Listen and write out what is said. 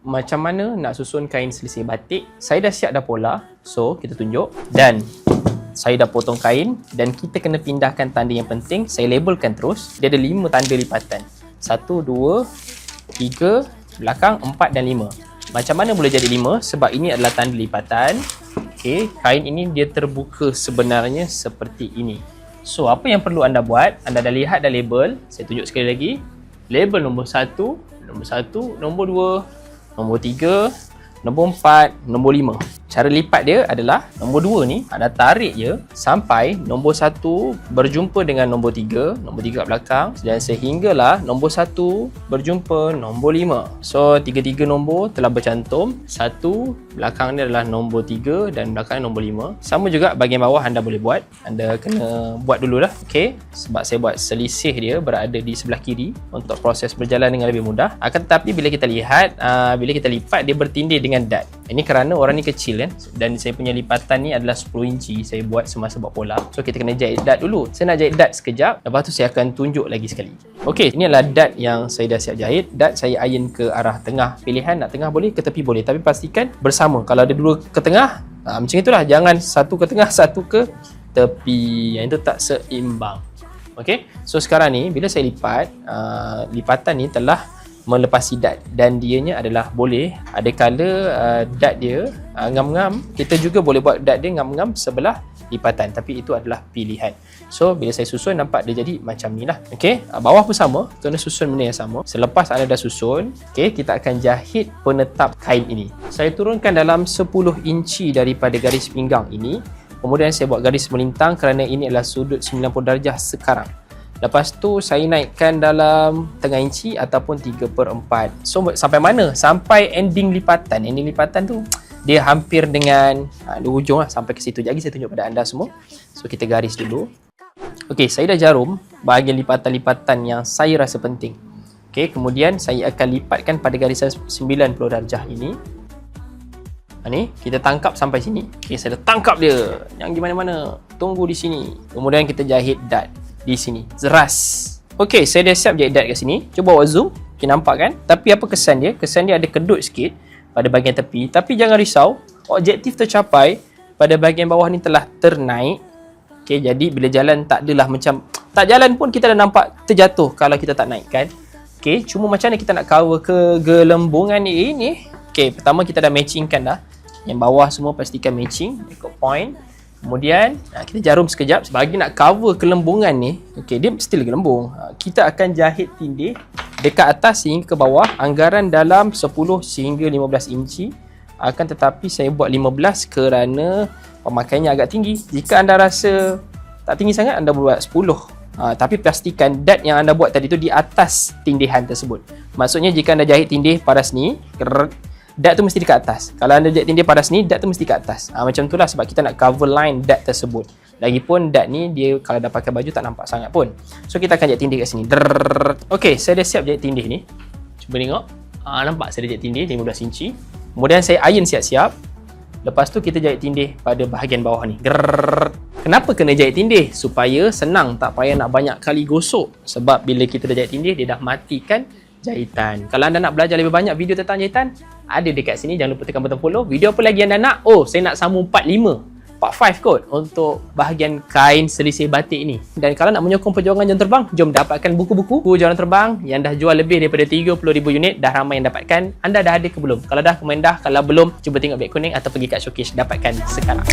macam mana nak susun kain selisih batik. Saya dah siap dah pola, so kita tunjuk. Dan saya dah potong kain dan kita kena pindahkan tanda yang penting. Saya labelkan terus. Dia ada 5 tanda lipatan. 1, 2, 3, belakang, 4 dan 5. Macam mana boleh jadi 5? Sebab ini adalah tanda lipatan. Okey, kain ini dia terbuka sebenarnya seperti ini. So, apa yang perlu anda buat? Anda dah lihat dah label. Saya tunjuk sekali lagi. Label nombor 1, nombor 2, nombor 3, nombor 4, nombor 5. Cara lipat dia adalah nombor 2 ni anda tarik je sampai nombor 1 berjumpa dengan nombor 3, nombor 3 kat belakang, dan sehinggalah nombor 1 berjumpa nombor 5. So 3 nombor telah bercantum. 1 belakang ni adalah nombor 3 dan belakang nombor 5. Sama juga bahagian bawah anda boleh buat. Anda kena buat dululah. Okey, sebab saya buat selisih dia berada di sebelah kiri untuk proses berjalan dengan lebih mudah. Akan tetapi bila kita lihat, bila kita lipat dia bertindih dengan dart. Ini kerana orang ni kecil kan, dan saya punya lipatan ni adalah 10 inci saya buat semasa buat pola. So kita kena jahit dart dulu. Saya nak jahit dart sekejap, lepas tu saya akan tunjuk lagi sekali. Okey, ini adalah dart yang saya dah siap jahit. Dart saya iron ke arah tengah. Pilihan nak tengah boleh, ke tepi boleh, tapi pastikan bersama. Kalau ada dua ke tengah, macam itulah. Jangan satu ke tengah, satu ke tepi. Yang itu tak seimbang. Okey, so sekarang ni bila saya lipat, lipatan ni telah melepasi dart dan dianya adalah boleh ada kala dart dia ngam-ngam. Kita juga boleh buat dart dia ngam-ngam sebelah lipatan, tapi itu adalah pilihan. So bila saya susun nampak dia jadi macam ni lah. Okey, bawah pun sama, kena susun benda yang sama. Selepas anda dah susun, okey, kita akan jahit penetap kain ini. Saya turunkan dalam 10 inci daripada garis pinggang ini. Kemudian saya buat garis melintang kerana ini adalah sudut 90 darjah sekarang. Lepas tu saya naikkan dalam tengah inci ataupun 3/4. So sampai mana? Sampai ending lipatan. Ending lipatan tu dia hampir dengan di hujung lah, sampai ke situ. Jadi saya tunjuk pada anda semua. So kita garis dulu. Okey, saya dah jarum bahagian lipatan-lipatan yang saya rasa penting. Okey, kemudian saya akan lipatkan pada garisan 90 darjah ini. Ni kita tangkap sampai sini. Okey, saya dah tangkap dia. Jangan pergi mana-mana. Tunggu di sini. Kemudian kita jahit dart di sini. Zeras. Okey, saya dah siap jahit dart kat sini. Cuba buat zoom. Okay, nampak kan? Tapi apa kesan dia? Kesan dia ada kedut sikit pada bahagian tepi. Tapi jangan risau. Objektif tercapai. Pada bahagian bawah ni telah ternaik. Okey, jadi bila jalan tak adalah macam tak jalan pun kita dah nampak terjatuh kalau kita tak naikkan. Okey, cuma macam mana kita nak cover kegelembungan ini? Okey, pertama kita dah matchingkan dah. Yang bawah semua pastikan matching. Ikut point. Kemudian kita jarum sekejap bagi nak cover kelembungan ni. Okey, dia still gelembung. Kita akan jahit tindih dekat atas sehingga ke bawah, anggaran dalam 10 sehingga 15 inci. Akan tetapi saya buat 15 kerana pemakaiannya agak tinggi. Jika anda rasa tak tinggi sangat, anda buat 10. Tapi pastikan dart yang anda buat tadi tu di atas tindihan tersebut. Maksudnya jika anda jahit tindih paras ni, dart tu mesti dekat atas. Kalau anda jahit tindih paras ni, dart tu mesti kat atas. Macam itulah sebab kita nak cover line dart tersebut. Lagipun dart ni dia kalau dah pakai baju tak nampak sangat pun. So kita akan jahit tindih kat sini. Okey, saya dah siap jahit tindih ni. Cuba tengok. Nampak saya dah jahit tindih 15 inci. Kemudian saya iron siap-siap. Lepas tu kita jahit tindih pada bahagian bawah ni. Kenapa kena jahit tindih? Supaya senang, tak payah nak banyak kali gosok. Sebab bila kita dah jahit tindih, dia dah matikan jahitan. Kalau anda nak belajar lebih banyak video tentang jahitan, ada dekat sini. Jangan lupa tekan butang follow. Video apa lagi anda nak? Oh, saya nak sambung part 5, part 5 kot untuk bahagian kain selisih batik ni. Dan kalau nak menyokong perjuangan Jom Terbang, jom dapatkan buku-buku Jom Terbang yang dah jual lebih daripada 30,000 unit. Dah ramai yang dapatkan. Anda dah ada ke belum? Kalau dah, komen dah. Kalau belum, cuba tengok beg kuning atau pergi kat showcase. Dapatkan sekarang.